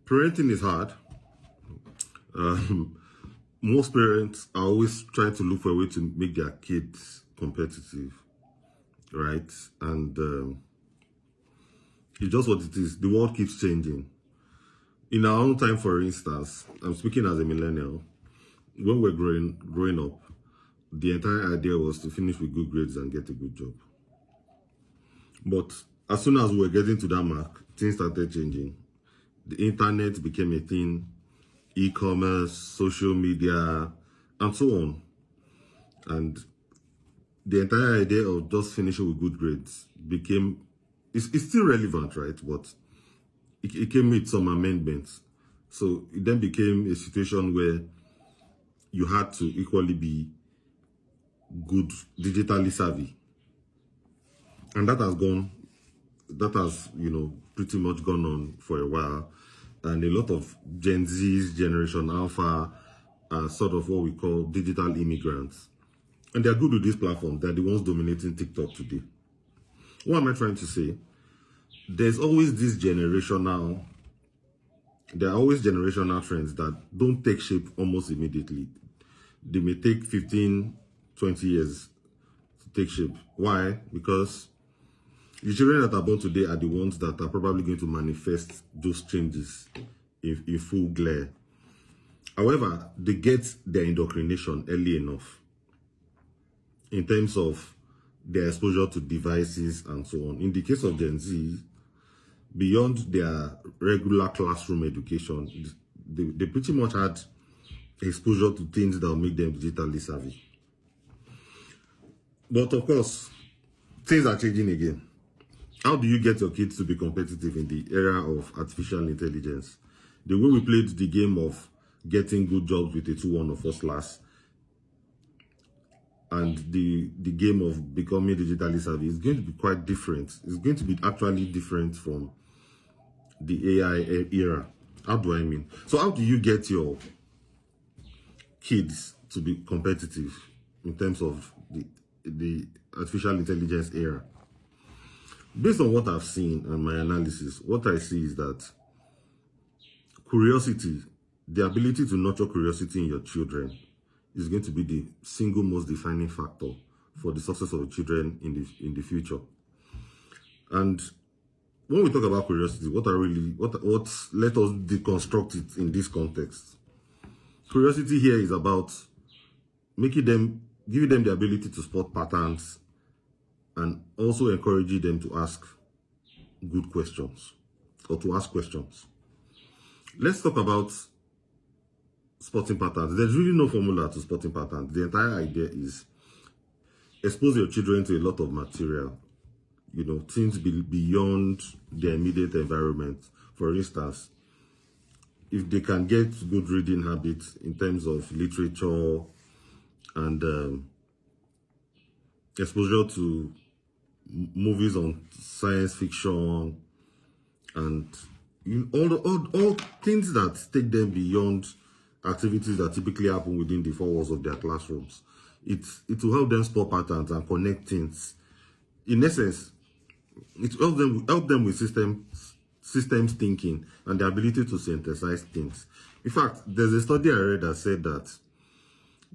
Parenting is hard. Most parents are always trying to look for a way to make their kids competitive, right? And it's just what it is. The world keeps changing. In our own time, for instance, I'm speaking as a millennial. When we're growing up, the entire idea was to finish with good grades and get a good job. But as soon as we were getting to that mark, things started changing. The internet became a thing, e-commerce, social media, and so on. And the entire idea of just finishing with good grades it's still relevant, right? But it came with some amendments. So it then became a situation where you had to equally be good digitally savvy. And that has, pretty much gone on for a while. And a lot of Gen Z's, Generation Alpha, are sort of what we call digital immigrants. And they're good with these platforms. They're the ones dominating TikTok today. What am I trying to say? There's always there are always generational trends that don't take shape almost immediately. They may take 15, 20 years to take shape. Why? Because the children that are born today are the ones that are probably going to manifest those changes in full glare. However, they get their indoctrination early enough in terms of their exposure to devices and so on. In the case of Gen Z, beyond their regular classroom education, they pretty much had exposure to things that will make them digitally savvy. But of course, things are changing again. How do you get your kids to be competitive in the era of artificial intelligence? The way we played the game of getting good jobs with a 2-1 or first class and the game of becoming digitally savvy is going to be quite different. It's going to be actually different from the AI era. How do I mean? So how do you get your kids to be competitive in terms of the artificial intelligence era? Based on what I've seen and my analysis, what I see is that curiosity, the ability to nurture curiosity in your children, is going to be the single most defining factor for the success of the children in the future. And when we talk about curiosity, let us deconstruct it in this context. Curiosity here is about giving them the ability to spot patterns and also encouraging them to ask good questions or to ask questions. Let's talk about spotting patterns. There's really no formula to spotting patterns. The entire idea is expose your children to a lot of material, things beyond their immediate environment. For instance, if they can get good reading habits in terms of literature and exposure to movies on science fiction and all things that take them beyond activities that typically happen within the four walls of their classrooms. It will help them spot patterns and connect things. In essence, it will help them with systems thinking and the ability to synthesize things. In fact, there's a study I read that said that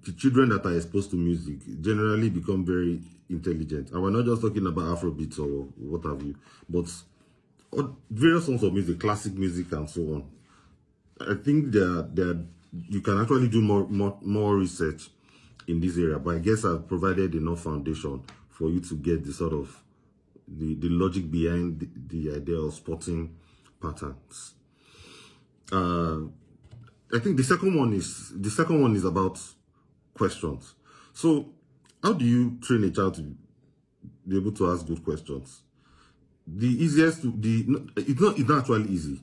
the children that are exposed to music generally become very intelligent. And we're not just talking about Afrobeats or what have you, but various forms of music, classic music and so on. I think you can actually do more research in this area, but I guess I've provided enough foundation for you to get the sort of the logic behind the idea of spotting patterns. I think the second one is about questions. So how do you train a child to be able to ask good questions? It's not actually easy.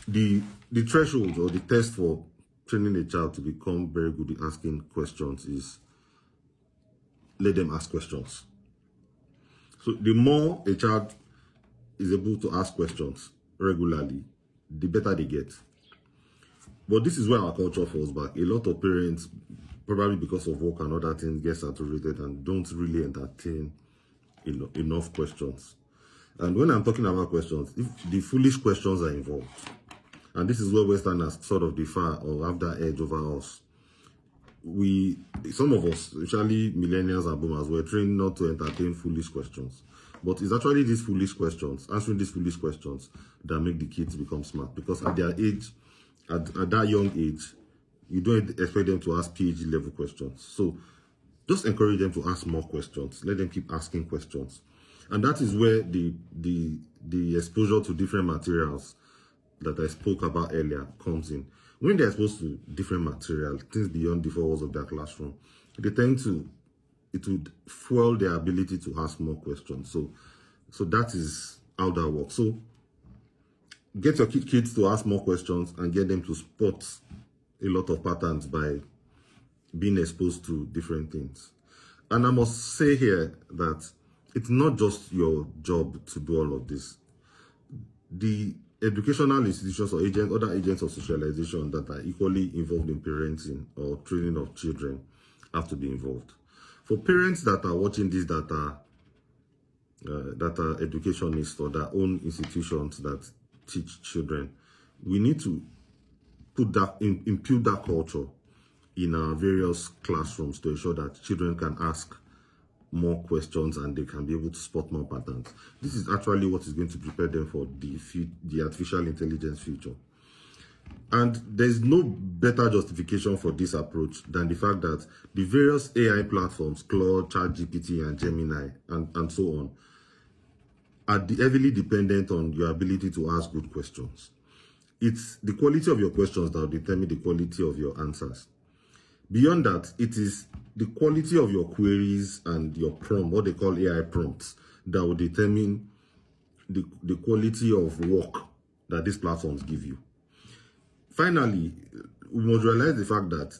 The threshold or the test for training a child to become very good at asking questions is let them ask questions. So the more a child is able to ask questions regularly, the better they get. But this is where our culture falls back. A lot of parents, probably because of work and other things, get saturated and don't really entertain enough questions. And when I'm talking about questions, if the foolish questions are involved, And this is where Westerners sort of differ or have that edge over us. Some of us, especially millennials and boomers, were trained not to entertain foolish questions. But it's actually these foolish questions, answering these foolish questions, that make the kids become smart. Because at their age, at that young age, you don't expect them to ask PhD level questions. So just encourage them to ask more questions. Let them keep asking questions. And that is where the exposure to different materials that I spoke about earlier comes in. When they're exposed to different material, things beyond the four walls of their classroom, they tend to, it would fuel their ability to ask more questions. So that is how that works. So get your kids to ask more questions and get them to spot a lot of patterns by being exposed to different things. And I must say here that it's not just your job to do all of this. The educational institutions or other agents of socialization that are equally involved in parenting or training of children have to be involved. For parents that are watching this, that are educationists or their own institutions that teach children, we need to impute that culture in our various classrooms to ensure that children can ask more questions and they can be able to spot more patterns. This is actually what is going to prepare them for the artificial intelligence future. And there's no better justification for this approach than the fact that the various AI platforms, Claude, ChatGPT, and Gemini, and so on, are heavily dependent on your ability to ask good questions. It's the quality of your questions that will determine the quality of your answers. Beyond that, it is the quality of your queries and your prompt, what they call AI prompts, that will determine the quality of work that these platforms give you. Finally, we must realize the fact that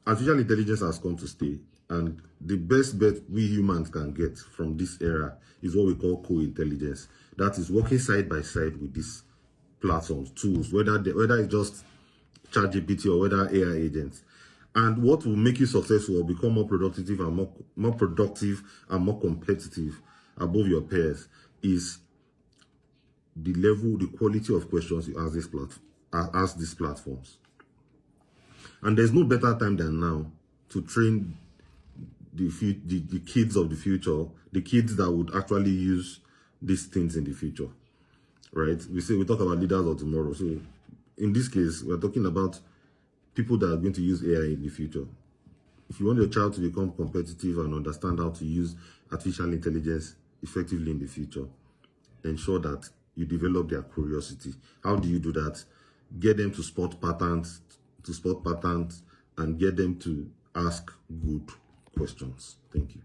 artificial intelligence has come to stay, and the best bet we humans can get from this era is what we call co-intelligence. That is working side by side with these platforms, tools, whether it's just ChatGPT or whether AI agents. And what will make you successful or become more productive and more competitive above your peers is the quality of questions you ask these platforms. And there's no better time than now to train the kids of the future, the kids that would actually use these things in the future, right? We talk about leaders of tomorrow. So in this case, we're talking about people that are going to use AI in the future. If you want your child to become competitive and understand how to use artificial intelligence effectively in the future, ensure that you develop their curiosity. How do you do that? Get them to spot patterns, and get them to ask good questions. Thank you.